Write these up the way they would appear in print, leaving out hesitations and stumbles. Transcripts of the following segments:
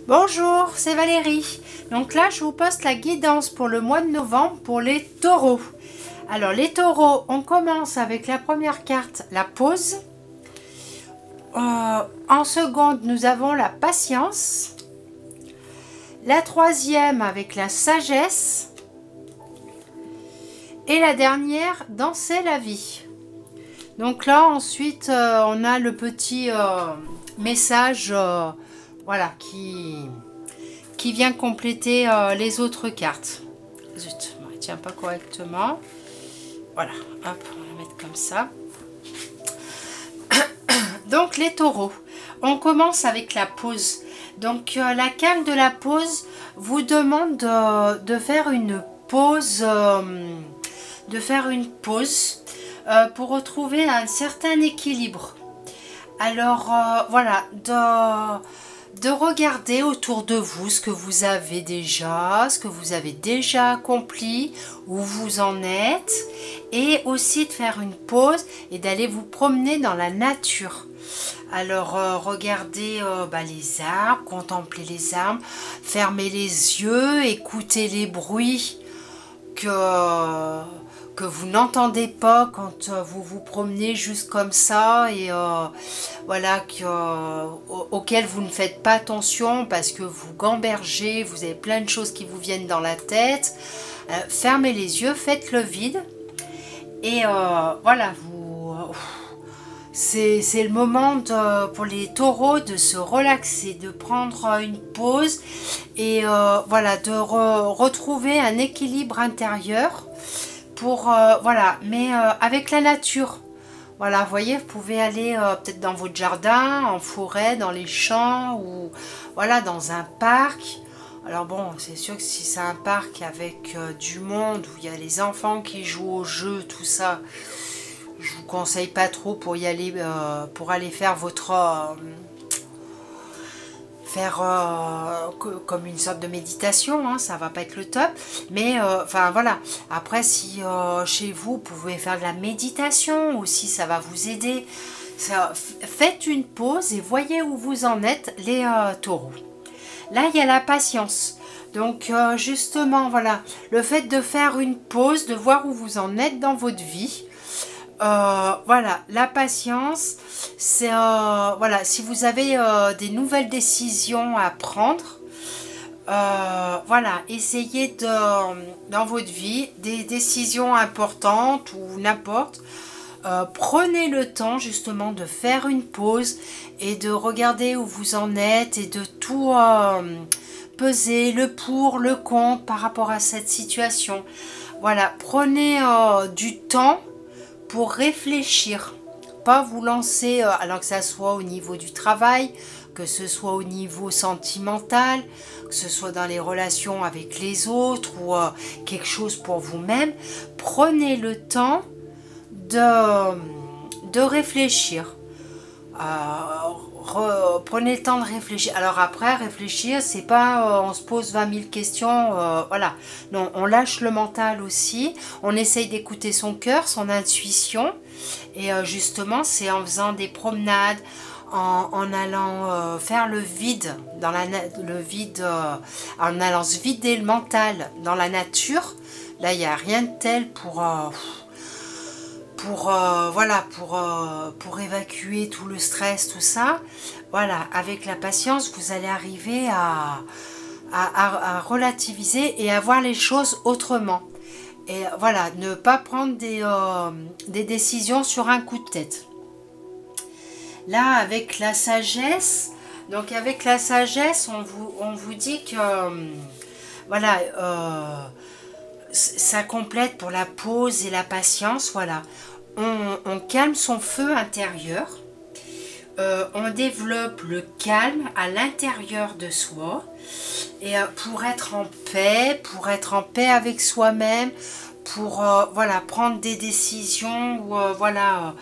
Bonjour, c'est Valérie. Donc là, je vous poste la guidance pour le mois de novembre pour les taureaux. Alors les taureaux, on commence avec la première carte, la pause. En seconde, nous avons la patience. La troisième avec la sagesse. Et la dernière, danser la vie. Donc là, ensuite, on a le petit message voilà, qui vient compléter les autres cartes. Zut, on ne tient pas correctement. Voilà, hop, on va la mettre comme ça. Donc les taureaux, on commence avec la pause. Donc la carte de la pause vous demande de faire une pause, pour retrouver un certain équilibre. Alors voilà, de regarder autour de vous ce que vous avez déjà, accompli, où vous en êtes, et aussi de faire une pause et d'aller vous promener dans la nature. Alors regardez les arbres, contemplez les arbres, fermez les yeux, écoutez les bruits que vous n'entendez pas quand vous vous promenez juste comme ça, et voilà, auquel vous ne faites pas attention parce que vous gambergez, vous avez plein de choses qui vous viennent dans la tête. Fermez les yeux, faites le vide, et voilà, c'est le moment pour les taureaux de se relaxer, de prendre une pause, et voilà, de retrouver un équilibre intérieur pour voilà, mais avec la nature. Voilà, vous voyez, vous pouvez aller peut-être dans votre jardin, en forêt, dans les champs, ou voilà, dans un parc. Alors bon, c'est sûr que si c'est un parc avec du monde, où il y a les enfants qui jouent au jeu, tout ça, je vous conseille pas trop pour y aller, pour aller faire votre comme une sorte de méditation, hein, ça va pas être le top, mais enfin voilà. Après, si chez vous, vous pouvez faire de la méditation aussi, ça va vous aider. Faites une pause et voyez où vous en êtes, les taureaux. Là, il y a la patience. Donc justement, voilà, le fait de faire une pause, de voir où vous en êtes dans votre vie. Voilà, la patience, c'est voilà, si vous avez des nouvelles décisions à prendre, voilà, essayez dans votre vie, des décisions importantes ou n'importe, prenez le temps justement de faire une pause et de regarder où vous en êtes, et de tout peser, le pour, le contre par rapport à cette situation. Voilà, prenez du temps pour réfléchir, pas vous lancer, alors que ça soit au niveau du travail, que ce soit au niveau sentimental, que ce soit dans les relations avec les autres, ou quelque chose pour vous-même. Prenez le temps de réfléchir. Prenez le temps de réfléchir. Alors après, réfléchir, c'est pas on se pose 20 000 questions, voilà. Non, on lâche le mental aussi, on essaye d'écouter son cœur, son intuition, et justement, c'est en faisant des promenades, en allant faire le vide, en allant se vider le mental dans la nature. Là, il n'y a rien de tel voilà, pour évacuer tout le stress, tout ça. Voilà, avec la patience, vous allez arriver à relativiser et à voir les choses autrement. Et voilà, ne pas prendre des décisions sur un coup de tête. Là, avec la sagesse, donc avec la sagesse, on vous dit que voilà, ça complète pour la pause et la patience. Voilà, on calme son feu intérieur, on développe le calme à l'intérieur de soi, et pour être en paix avec soi-même, pour voilà, prendre des décisions, ou voilà,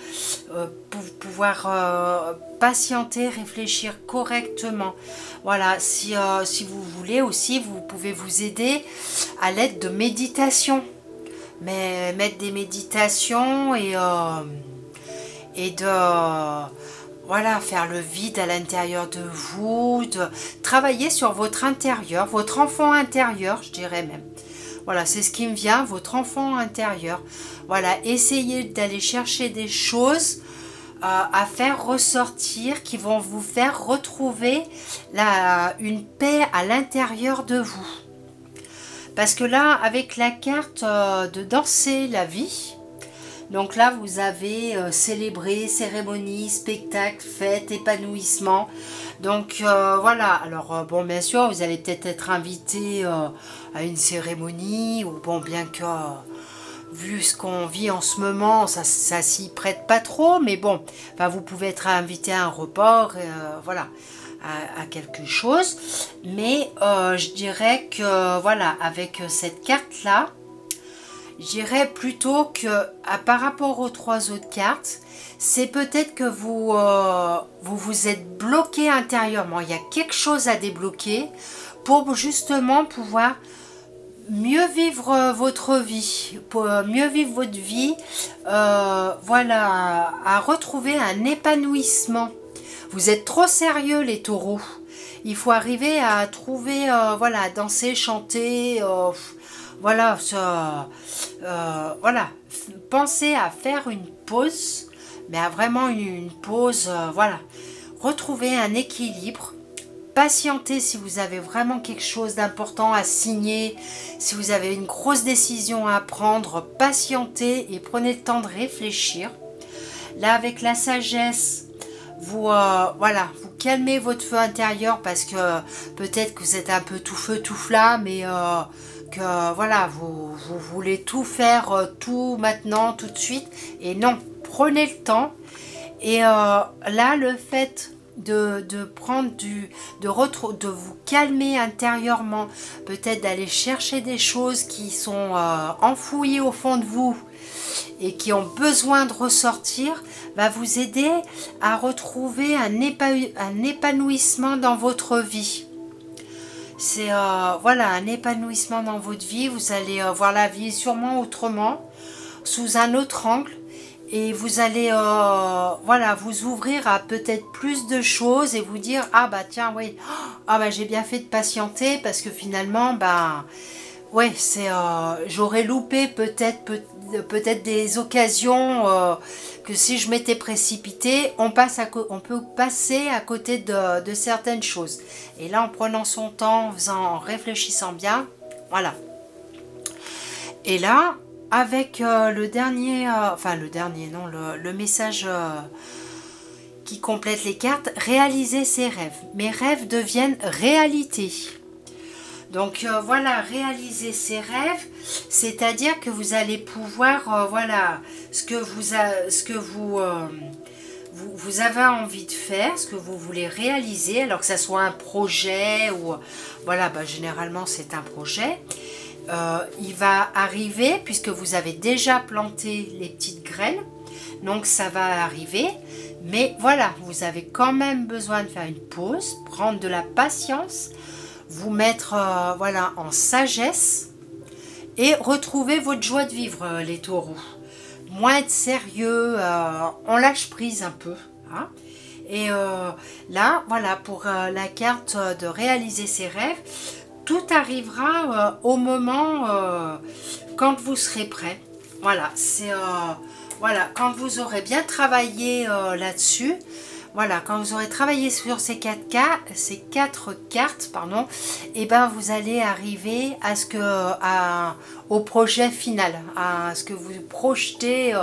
pour pouvoir patienter, réfléchir correctement. Voilà, si vous voulez aussi, vous pouvez vous aider à l'aide de méditation, mais mettre des méditations et de voilà, faire le vide à l'intérieur de vous, de travailler sur votre intérieur, votre enfant intérieur, je dirais même. Voilà, c'est ce qui me vient, votre enfant intérieur. Voilà, essayez d'aller chercher des choses à faire ressortir qui vont vous faire retrouver une paix à l'intérieur de vous. Parce que là, avec la carte de danser la vie, donc là, vous avez célébré, cérémonie, spectacle, fête, épanouissement. Donc voilà, alors bon, bien sûr, vous allez peut-être être invité à une cérémonie, ou bon, bien que vu ce qu'on vit en ce moment, ça s'y prête pas trop, mais bon, enfin, vous pouvez être invité à un repas, voilà, à quelque chose. Mais je dirais que voilà, avec cette carte-là, je dirais plutôt que par rapport aux 3 autres cartes, c'est peut-être que vous êtes bloqué intérieurement. Il y a quelque chose à débloquer pour justement pouvoir mieux vivre votre vie, pour mieux vivre votre vie, voilà, à retrouver un épanouissement. Vous êtes trop sérieux les taureaux. Il faut arriver à trouver, voilà, danser, chanter, voilà, voilà, pensez à faire une pause, mais à vraiment une pause, voilà, retrouver un équilibre, patientez si vous avez vraiment quelque chose d'important à signer, si vous avez une grosse décision à prendre, patientez et prenez le temps de réfléchir. Là, avec la sagesse, vous voilà, vous calmez votre feu intérieur parce que peut-être que vous êtes un peu tout feu tout flamme, mais que voilà, vous voulez tout faire tout maintenant, tout de suite, et non, prenez le temps. Et là, le fait de prendre de vous calmer intérieurement, peut-être d'aller chercher des choses qui sont enfouies au fond de vous et qui ont besoin de ressortir, va vous aider à retrouver un épanouissement dans votre vie. C'est voilà, un épanouissement dans votre vie. Vous allez voir la vie sûrement autrement, sous un autre angle. Et vous allez voilà, vous ouvrir à peut-être plus de choses et vous dire, ah bah tiens, oui, ah bah j'ai bien fait de patienter parce que finalement, bah ouais, c'est j'aurais loupé peut-être des occasions que si je m'étais précipitée, on peut passer à côté de certaines choses. Et là, en prenant son temps, en réfléchissant bien, voilà. Et là, avec le dernier, non, le message qui complète les cartes, réaliser ses rêves. Mes rêves deviennent réalité. Donc voilà, réaliser ses rêves, c'est-à-dire que vous allez pouvoir, voilà, ce que vous avez envie de faire, ce que vous voulez réaliser, alors que ça soit un projet ou, voilà, bah, généralement c'est un projet. Il va arriver puisque vous avez déjà planté les petites graines, donc ça va arriver, mais voilà, vous avez quand même besoin de faire une pause, prendre de la patience, vous mettre voilà, en sagesse et retrouver votre joie de vivre, les taureaux. Moins être sérieux, on lâche prise un peu, hein. Et là, voilà, pour la carte de réaliser ses rêves, tout arrivera au moment quand vous serez prêt. Voilà, c'est voilà, quand vous aurez bien travaillé là-dessus. Voilà, quand vous aurez travaillé sur ces quatre cartes, pardon, et ben vous allez arriver au projet final, à ce que vous projetez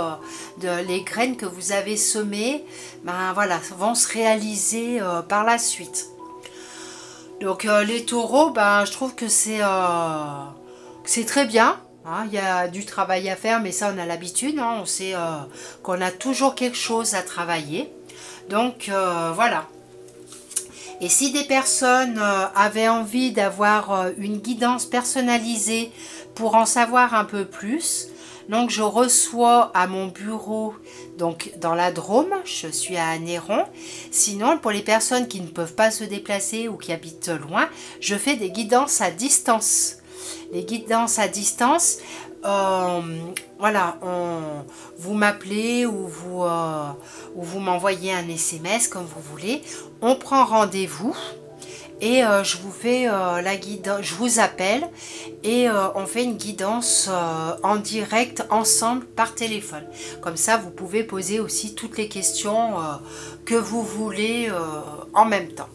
les graines que vous avez semées, ben voilà, vont se réaliser par la suite. Donc les taureaux, ben, je trouve que c'est très bien. Hein, il y a du travail à faire, mais ça on a l'habitude. Hein, on sait qu'on a toujours quelque chose à travailler. Donc voilà. Et si des personnes avaient envie d'avoir une guidance personnalisée pour en savoir un peu plus, donc je reçois à mon bureau, donc dans la Drôme, je suis à Néron. Sinon, pour les personnes qui ne peuvent pas se déplacer ou qui habitent loin, je fais des guidances à distance. Les guidances à distance, voilà, vous m'appelez ou vous m'envoyez un SMS comme vous voulez. On prend rendez-vous et je vous fais la guidance, je vous appelle et on fait une guidance en direct ensemble par téléphone. Comme ça, vous pouvez poser aussi toutes les questions que vous voulez en même temps.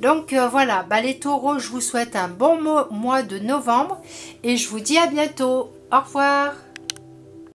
Donc voilà, bah, les taureaux, je vous souhaite un bon mois de novembre et je vous dis à bientôt. Au revoir.